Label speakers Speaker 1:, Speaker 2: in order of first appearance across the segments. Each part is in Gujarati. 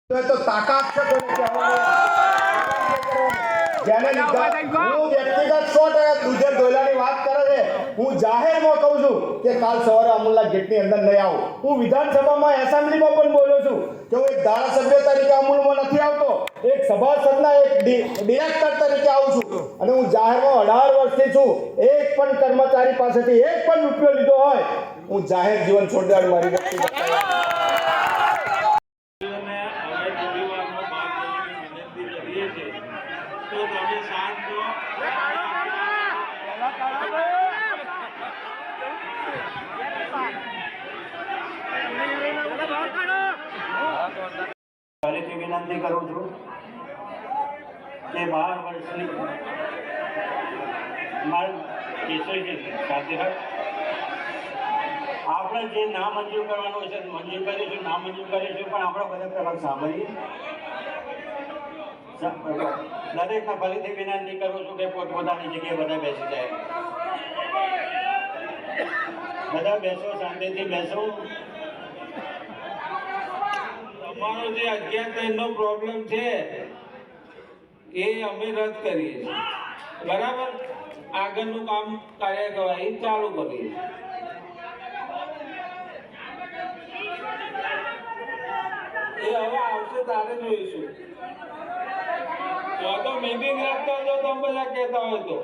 Speaker 1: તો તાકાત છે કોઈને જેને લીધા હું વ્યક્તિગત 100% દુજર દોયલાની વાત કરે છે. હું જાહેરમાં કહું છું કે કાલ સવારે અમૂલના ગેટની અંદર નહીં આવું. હું વિધાનસભામાં એસેમ્બલીમાં પણ બોલ્યો છું કે હું એક ધારાસભ્ય તરીકે અમૂલમાં નથી આવતો, એક સભાસદના એક ડિરેક્ટર તરીકે આવું છું. અને હું જાહેરમાં 18 વર્ષથી છું. એક પણ કર્મચારી પાસેથી એક પણ રૂપિયો લીધો હોય હું જાહેર જીવન છોડી દેવાનું મારી વ્યક્તિગત
Speaker 2: ફરીથી વિનંતી કરું છું કે 12 વર્ષની સાથે આપણે જે ના મંજૂર કરવાનું છે મંજૂર કરીશું, ના મંજૂર કરીશું, પણ આપણે બધા પહેલાં સાંભળીએ. દરેકને ફરીથી વિનંતી કરું છું કે પોતપોતાની જગ્યાએ બધા બેસી જાય. બધા બેસો, શાંતિથી બેસો. તમારો જે 11 નો પ્રોબ્લેમ છે એ અમે રદ કરીએ છીએ, બરાબર? આગળનું કામ કાર્યવાહી ચાલુ કરીએ. એ હવે આવશે તારે જોઈશું. તો મીટિંગ રાખતા જો તમે બધા કહેતા હોય તો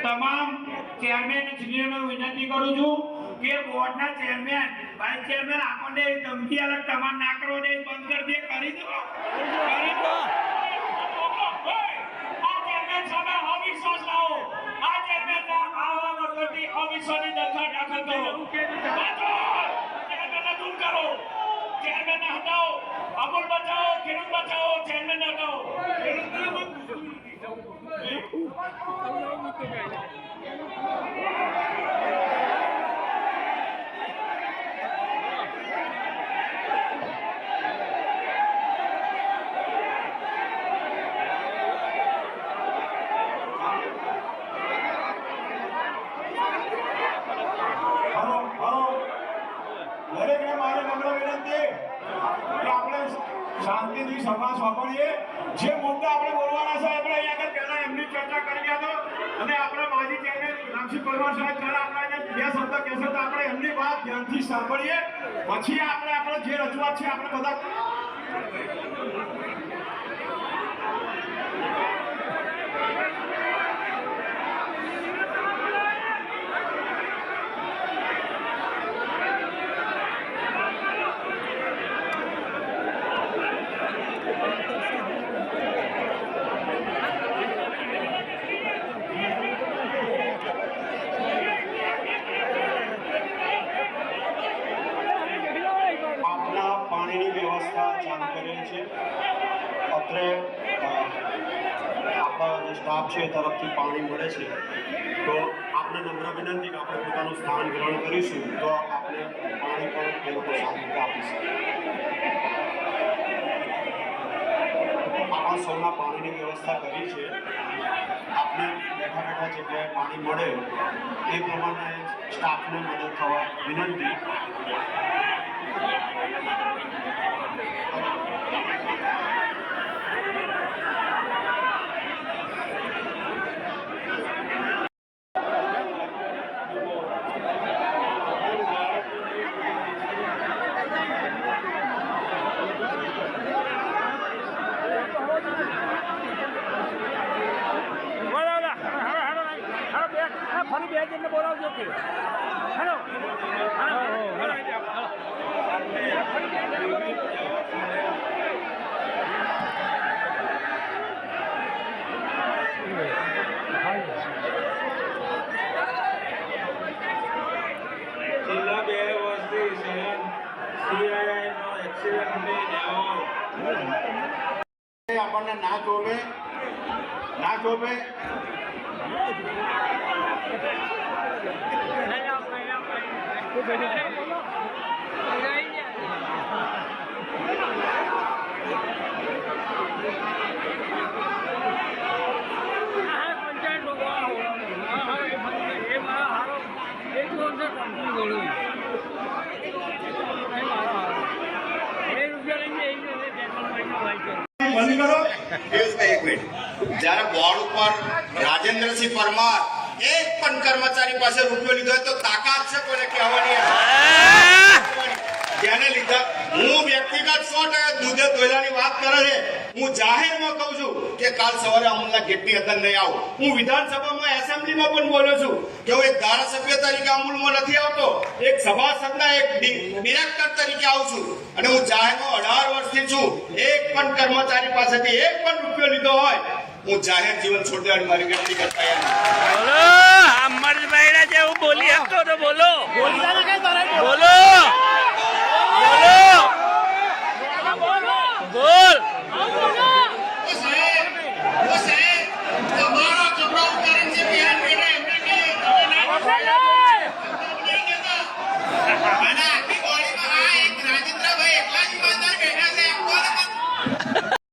Speaker 2: તમામ ચેરમેન શ્રીઓને વિનંતી કરું છું કે બોર્ડના ચેરમેન, વાઇસ ચેરમેન આપણને ધમકી અલગ તમામ ના કરો દે, બંધ કરી દે, કરી દો. આ ચેરમેન સામે અવિશ્વાસ લાવો. આ ચેરમેનના આવા વખતથી અવિશ્વાસની દરખાસ્ત દાખલ કરો. ચેરમેનને દૂર કરો, ચેરમેનને હટાવો. અમૂલ બચાવો, ખેડૂત બચાવો, ચેરમેનને હટાવો. શાંતિથી સભા સાંભળીએ. જે મુદ્દા આપણે બોલવાના છે આપણે અહીંયા આગળ પહેલા એમની ચર્ચા કરી ગયા તો, અને આપણા માજી ચેરમેન રામસિંહ પરમાર સાહેબ જરા આપણે બે શબ્દ કહેશે તો આપણે એમની વાત ધ્યાનથી સાંભળીએ. પછી આપણે જે રજૂઆત છે આપણે બધા પાણીની વ્યવસ્થા ચાલુ કરેલ છે. અત્રે આપણા જે સ્ટાફ છે તરફથી પાણી મળે છે. તો આપણે નમ્ર વિનંતી કે આપણે પોતાનું સ્થાન ગ્રહણ કરીશું તો આપણે પાણી પણ એ લોકો સારી રીતે આપીશું. આપણા સૌના પાણીની વ્યવસ્થા કરી છે. આપણે બેઠા બેઠા જગ્યાએ પાણી મળે એ પ્રમાણે સ્ટાફને મદદ થવા વિનંતી.
Speaker 3: ફરી બે જણને બોલાવજો કે હેલો
Speaker 2: આપણને ના ચોપે ના ચોપે બંધ કરો.
Speaker 4: એક મિનિટ જ્યારે બોર્ડ ઉપર રાજેન્દ્રસિંહ પરમાર એક પણ કર્મચારી પાસે રૂપિયો લીધો હોય તો તાકાત છે કોઈને કહેવાની જેને લીધા હું વ્યક્તિગત 100% દૂધે દોયલાની વાત કરે છે. હું જાહેરમાં કહું છું કે કાલ સવારે અમૂલના ગેટની અંદર નહીં આવું. હું વિધાનસભામાં એસેમ્બલીમાં પણ બોલ્યો છું કે હું એક ધારાસભ્ય તરીકે અમૂલમાં નથી આવતો, એક સભાસદના એક ડિરેક્ટર તરીકે આવું છું. અને હું જાહેરમાં 18 વર્ષથી છું. એક પણ કર્મચારી પાસેથી એક પણ રૂપિયો લીધો હોય હું જાહેર જીવન છોડી દેવાની મારી વ્યક્તિગત તૈયારી.
Speaker 3: બોલો અમરભાઈ જેવું બોલી શકતો તો બોલો.